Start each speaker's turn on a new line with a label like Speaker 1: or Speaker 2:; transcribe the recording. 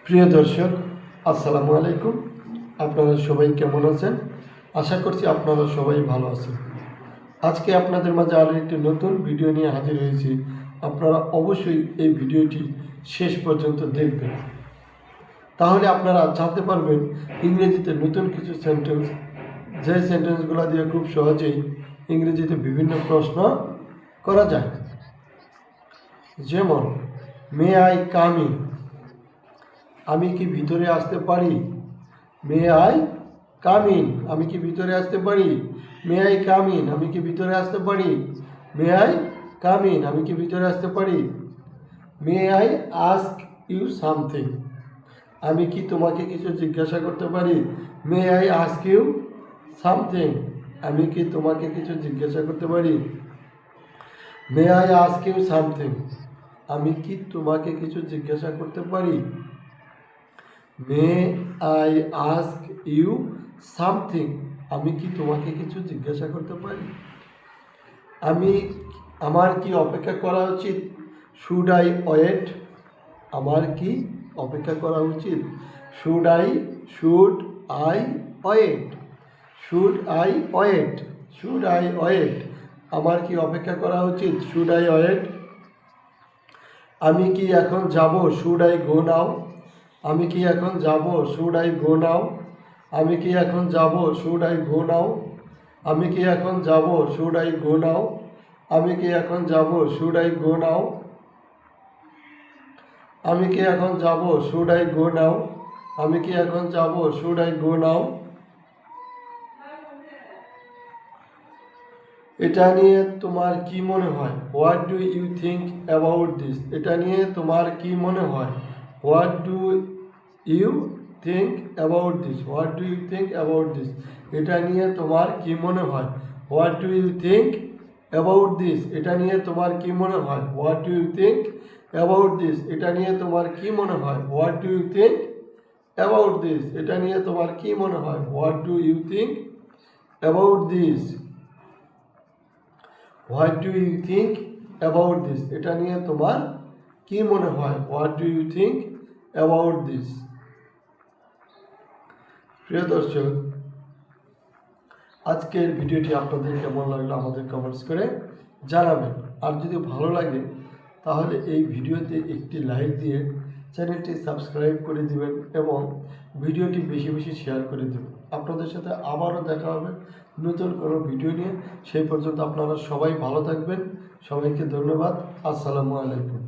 Speaker 1: প্রিয় দর্শক, আসসালামু আলাইকুম। আপনারা সবাই কেমন আছেন? আশা করছি আপনারা সবাই ভালো আছেন। আজকে আপনাদের মাঝে আরও একটি নতুন ভিডিও নিয়ে হাজির হয়েছি। আপনারা অবশ্যই এই ভিডিওটি শেষ পর্যন্ত দেখবেন, তাহলে আপনারা জানতে পারবেন ইংরেজিতে নতুন কিছু সেন্টেন্স, যে সেন্টেন্সগুলো দিয়ে খুব সহজেই ইংরেজিতে বিভিন্ন প্রশ্ন করা যায়। যেমন, মে আই কাম ইন, আমি কি ভিতরে আসতে পারি? মে আই কাম ইন, আমি কি ভিতরে আসতে পারি? মে আই কাম ইন, আমি কি ভিতরে আসতে পারি? মে আই কাম ইন, আমি কি ভিতরে আসতে পারি? May I ask you something, আমি কি তোমাকে কিছু জিজ্ঞাসা করতে পারি? May I ask you something, আমি কি তোমাকে কিছু জিজ্ঞাসা করতে পারি? May I ask you something, আমি কি তোমাকে কিছু জিজ্ঞাসা করতে পারি? May I ask you something, আমি কি তোমাকে কিছু জিজ্ঞাসা করতে পারি? আমার কি অপেক্ষা করা উচিত? শুড আই ওয়েট, আমার কি অপেক্ষা করা উচিত? Should I wait, should I wait, should I wait, আমার কি অপেক্ষা করা উচিত? Should I wait. আমি কি এখন যাব? শুড আই গো নাও, আমি কি এখন যাব? শুড আই গো নাও, আমি কি এখন যাব? শুড আই গো নাও, আমি কি এখন যাব? শুড আই গো নাও, আমি কি এখন যাব? শুড আই গো নাও, আমি কি এখন যাব? শুড আই গো নাও, আমি কি এখন যাব? Should I go now. এটা নিয়ে তোমার কি মনে হয়? What do you think about this, এটা নিয়ে তোমার কি মনে হয়? What do you think about this, what do you think about this, এটা নিয়ে তোমার কি মনে হয়? What do you think about this, এটা নিয়ে তোমার কি মনে হয়? What do you think about this, এটা নিয়ে তোমার কি মনে হয়? What do you think about this, এটা নিয়ে তোমার কি মনে হয়? What do you think about this, what do you think about this, এটা নিয়ে তোমার কি মনে হয়? What do you think about this. প্রিয় দর্শক, আজকের ভিডিওটি আপনাদের কেমন লাগলো আমাদের কমেন্টস করে জানাবেন। আর যদি ভালো লাগে তাহলে এই ভিডিওতে একটি লাইক দিয়ে চ্যানেলটি সাবস্ক্রাইব করে দিবেন এবং ভিডিওটি বেশি বেশি শেয়ার করে দেবেন। আপনাদের সাথে আবারও দেখা হবে নতুন কোনো ভিডিও নিয়ে। সেই পর্যন্ত আপনারা সবাই ভালো থাকবেন। সবাইকে ধন্যবাদ। আসসালামু আলাইকুম।